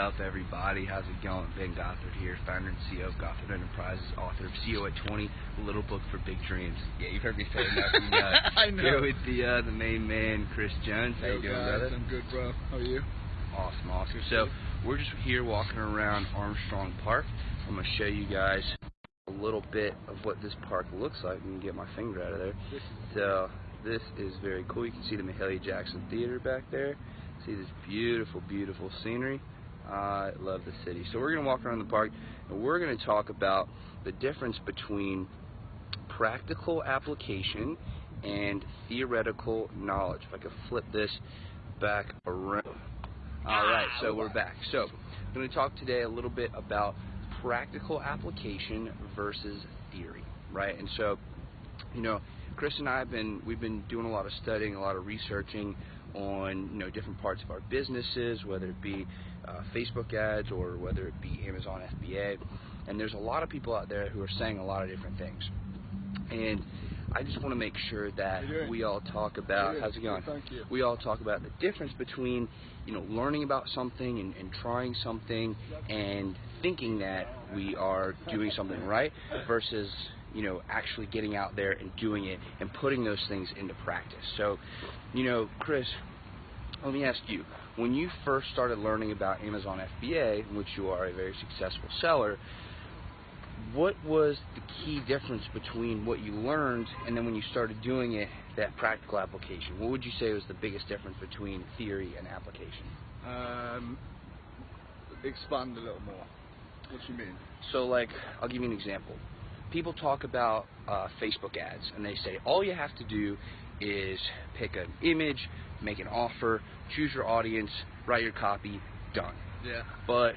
up, everybody? How's it going? Ben Gothard here, founder and CEO of Gothard Enterprises, author of CEO at 20, a little book for big dreams. Yeah, you've heard me say enough. I know. Here with the main man, Chris Jones. How you doing, brother? I'm good, bro. How are you? Awesome, awesome. So we're just here walking around Armstrong Park. I'm going to show you guys a little bit of what this park looks like. You can get my finger out of there. So this is very cool. You can see the Metairie Jackson Theater back there. See this beautiful, beautiful scenery. I love the city. So we're going to walk around the park and we're going to talk about the difference between practical application and theoretical knowledge. If I could flip this back around. Alright, so we're back. So I'm going to talk today a little bit about practical application versus theory, right? And so, you know, Chris and I we've been doing a lot of studying, a lot of researching on, you know, different parts of our businesses, whether it be Facebook ads or whether it be Amazon FBA. And there's a lot of people out there who are saying a lot of different things. And I just want to make sure that we all talk about, how's it going? Thank you. We all talk about the difference between, you know, learning about something and trying something and thinking that we are doing something right versus, you know, actually getting out there and doing it and putting those things into practice. So, you know, Chris, let me ask you, when you first started learning about Amazon FBA, in which you are a very successful seller, what was the key difference between what you learned and then when you started doing it, that practical application? What would you say was the biggest difference between theory and application? Expand a little more. What do you mean? So, like, I'll give you an example. People talk about Facebook ads, and they say all you have to do is pick an image, make an offer, choose your audience, write your copy, done. Yeah. But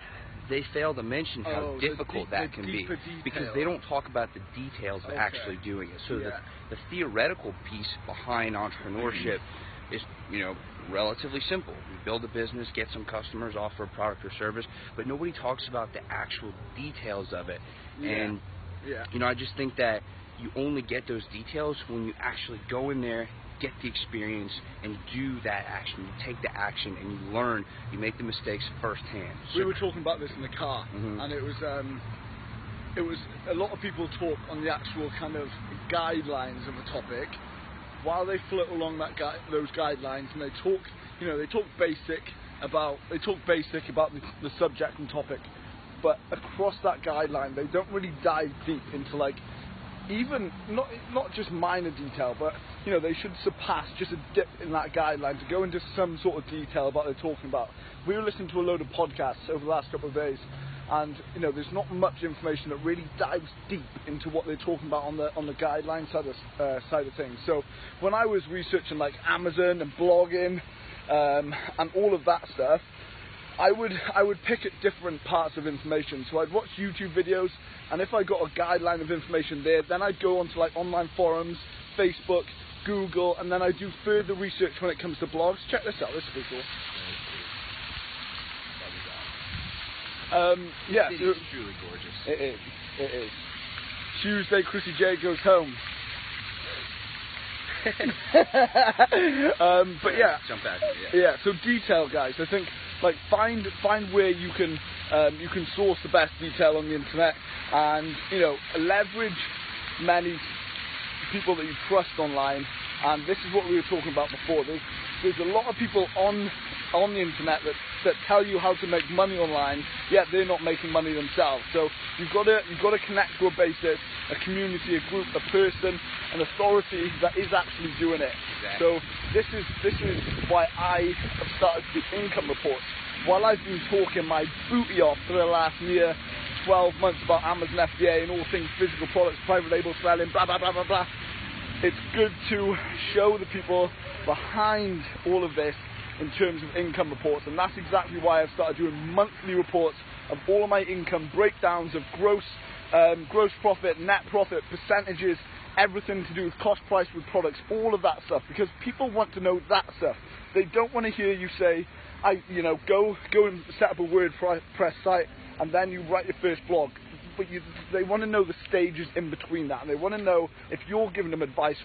they fail to mention how difficult that can be because they don't talk about the details of actually doing it. So the theoretical piece behind entrepreneurship is, you know, relatively simple. You build a business, get some customers, offer a product or service, but nobody talks about the actual details of it. And you know, I just think that you only get those details when you actually go in there, get the experience, and do that action. You take the action and you learn. You make the mistakes firsthand. We were talking about this in the car, and it was a lot of people talk on the actual kind of guidelines of a topic, while they float along those guidelines, and they talk, you know, they talk basic about the subject and topic, but across that guideline, they don't really dive deep into, like, even not just minor detail, but, you know, they should surpass just a dip in that guideline to go into some sort of detail about what they're talking about. We were listening to a load of podcasts over the last couple of days, and, you know, there's not much information that really dives deep into what they're talking about on the guideline side of things. So when I was researching, like, Amazon and blogging and all of that stuff, I would pick at different parts of information. So I'd watch YouTube videos, and if I got a guideline of information there, then I'd go onto, like, online forums, Facebook, Google, and then I'd do further research when it comes to blogs. Check this out. This is pretty cool. Yeah, It is truly gorgeous. It is. Tuesday, Chrissy J goes home. But yeah, jump back. Yeah. So detail, guys. I think, like, find where you can source the best detail on the internet, and, you know, leverage many people that you trust online. And this is what we were talking about before. There's a lot of people on the internet that tell you how to make money online, yet they're not making money themselves. So you've got to connect to a basis, a community, a group, a person, an authority that is actually doing it. Exactly. So this is why I have started the income reports. While I've been talking my booty off for the last near 12 months about Amazon FBA and all things physical products, private label selling, blah blah blah blah blah, it's good to show the people behind all of this in terms of income reports, and that's exactly why I've started doing monthly reports of all of my income, breakdowns of gross profit, net profit, percentages, everything to do with cost price with products, all of that stuff, because people want to know that stuff. They don't want to hear you say, go and set up a WordPress site and then you write your first blog. but they want to know the stages in between that, and they want to know if you're giving them advice,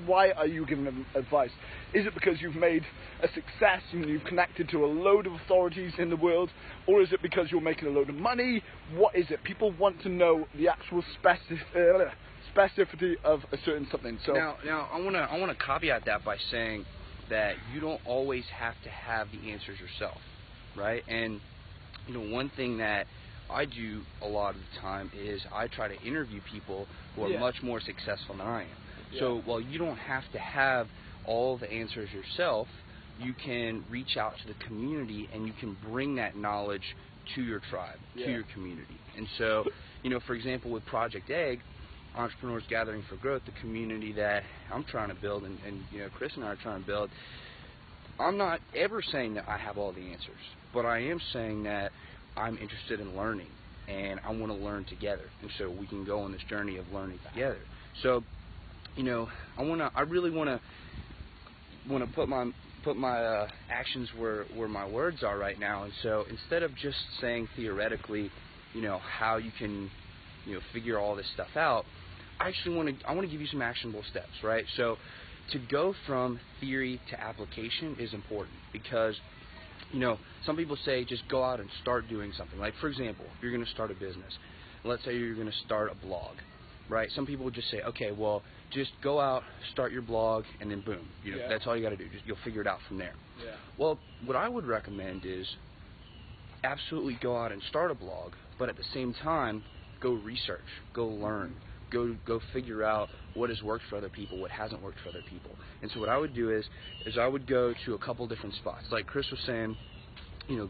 why are you giving them advice? Is it because you've made a success and you've connected to a load of authorities in the world, or is it because you're making a load of money? What is it? People want to know the actual specificity of a certain something. So now I want to caveat that by saying that you don't always have to have the answers yourself, right? And one thing that I do a lot of the time is I try to interview people who are much more successful than I am. Yeah. So while you don't have to have all the answers yourself, you can reach out to the community and you can bring that knowledge to your tribe, to your community. And so, for example, with Project Egg, Entrepreneurs Gathering for Growth, the community that I'm trying to build, and Chris and I are trying to build, I'm not ever saying that I have all the answers, but I am saying that I'm interested in learning, and I want to learn together, and so we can go on this journey of learning together. So, I really want to put my actions where my words are right now, and so instead of just saying theoretically, how you can, figure all this stuff out, I want to give you some actionable steps, right? So to go from theory to application is important because, some people say just go out and start doing something. Like, for example, if you're going to start a business, let's say you're going to start a blog, right? Some people would just say, okay, well, just go out, start your blog, and then boom. That's all you got to do. You'll figure it out from there. Yeah. Well, what I would recommend is absolutely go out and start a blog, but at the same time, go research, go learn, go figure out what has worked for other people, what hasn't worked for other people. And so what I would do is I would go to a couple different spots. Like Chris was saying,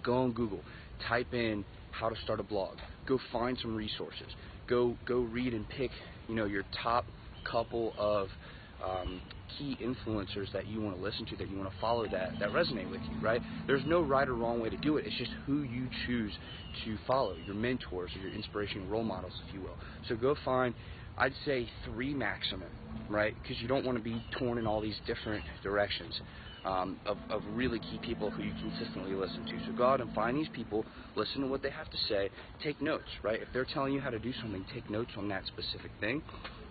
go on Google, type in how to start a blog, go find some resources, go read and pick, your top couple of key influencers that you want to listen to, that you want to follow, that resonate with you, right? There's no right or wrong way to do it. It's just who you choose to follow, your mentors or your inspirational role models, if you will. So go find, I'd say 3 maximum, right? Because you don't want to be torn in all these different directions of really key people who you consistently listen to. So go out and find these people, listen to what they have to say, take notes, right? If they're telling you how to do something, take notes on that specific thing,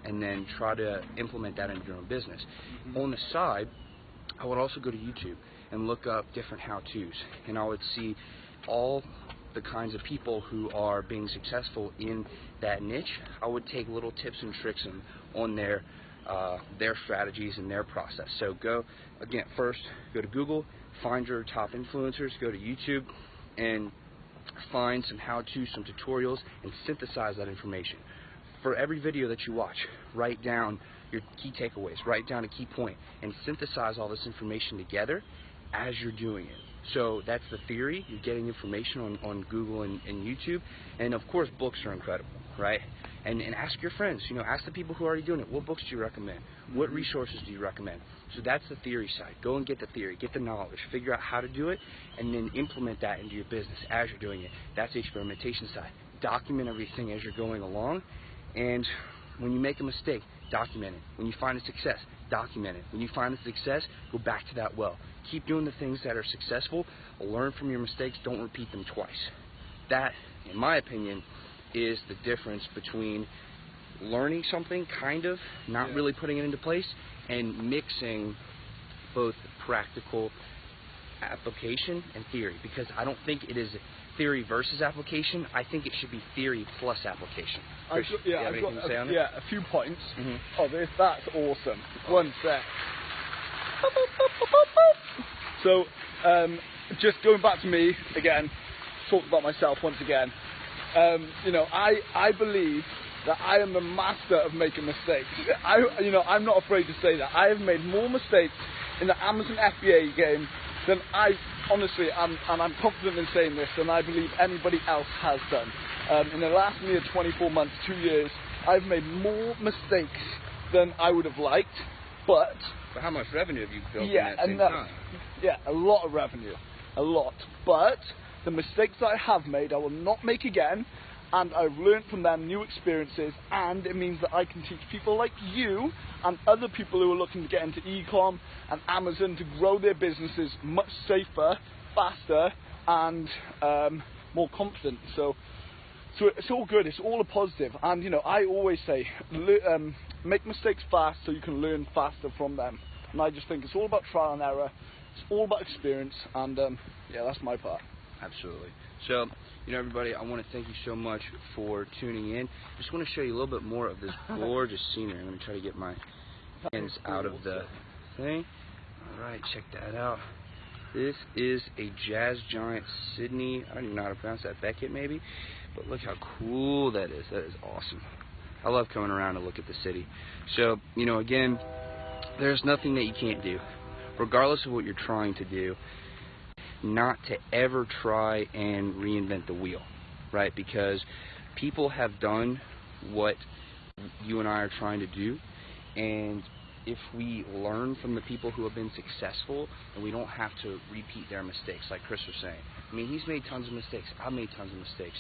and then try to implement that into your own business. On the side, I would also go to YouTube and look up different how-tos, and I would see all the kinds of people who are being successful in that niche. I would take little tips and tricks on their strategies and their process. So first go to Google, find your top influencers, go to YouTube, and find some how-tos, some tutorials, and synthesize that information. For every video that you watch, write down your key takeaways, write down a key point, and synthesize all this information together as you're doing it. So that's the theory. You're getting information on Google and YouTube. And of course, books are incredible, right? And ask your friends, ask the people who are already doing it, what books do you recommend? What resources do you recommend? So that's the theory side. Go and get the theory, get the knowledge, figure out how to do it, and then implement that into your business as you're doing it. That's the experimentation side. Document everything as you're going along, and when you make a mistake, document it. When you find a success, document it. When you find a success, go back to that well. Keep doing the things that are successful. Learn from your mistakes. Don't repeat them twice. That, in my opinion, is the difference between learning something, not really putting it into place, and mixing both practical application and theory. Because I don't think it is theory versus application. I think it should be theory plus application. Chris, you have anything to say on it? Yeah, a few points. Oh, that's awesome. One sec. So, just going back to me again, talk about myself once again. I believe that I am the master of making mistakes. I'm not afraid to say that. I have made more mistakes in the Amazon FBA game than honestly, I'm confident in saying this, than I believe anybody else has done. In the last mere 24 months, 2 years, I've made more mistakes than I would have liked, but how much revenue have you built in that same time? Yeah, a lot of revenue, a lot. But the mistakes that I have made, I will not make again, and I've learned from them new experiences, and it means that I can teach people like you and other people who are looking to get into e-com and Amazon to grow their businesses much safer, faster, and more confident. So So it's all good, it's all a positive, and you know, I always say, make mistakes fast so you can learn faster from them, and I just think it's all about trial and error, it's all about experience, and yeah, that's my part. Absolutely. So, you know, everybody, I want to thank you so much for tuning in. Just want to show you a little bit more of this gorgeous scenery. I'm going to try to get my hands out of the thing. All right, check that out. This is a jazz giant Sydney, I don't even know how to pronounce that, Beckett maybe, but look how cool that is. That is awesome. I love coming around to look at the city. So, you know, again, there's nothing that you can't do. Regardless of what you're trying to do, not to ever try and reinvent the wheel, right? Because people have done what you and I are trying to do, and if we learn from the people who have been successful, and we don't have to repeat their mistakes, like Chris was saying. I mean, he's made tons of mistakes. I've made tons of mistakes.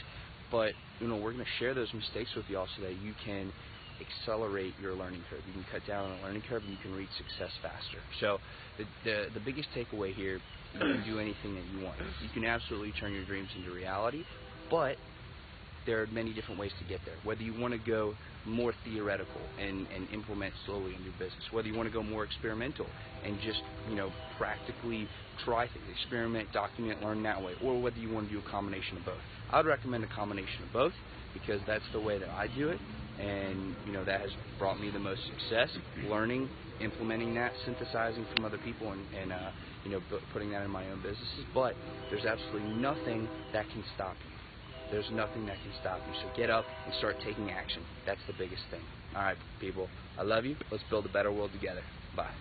But, you know, we're going to share those mistakes with y'all so that you can accelerate your learning curve. You can cut down on the learning curve, and you can reach success faster. So the biggest takeaway here, you can do anything that you want. You can absolutely turn your dreams into reality, but there are many different ways to get there. Whether you want to go more theoretical and implement slowly in your business, whether you want to go more experimental and just, you know, practically try things, experiment, document, learn that way, or whether you want to do a combination of both. I would recommend a combination of both because that's the way that I do it, and, you know, that has brought me the most success, learning, implementing that, synthesizing from other people, and you know, putting that in my own businesses. But there's absolutely nothing that can stop you. There's nothing that can stop you. So get up and start taking action. That's the biggest thing. All right, people, I love you. Let's build a better world together. Bye.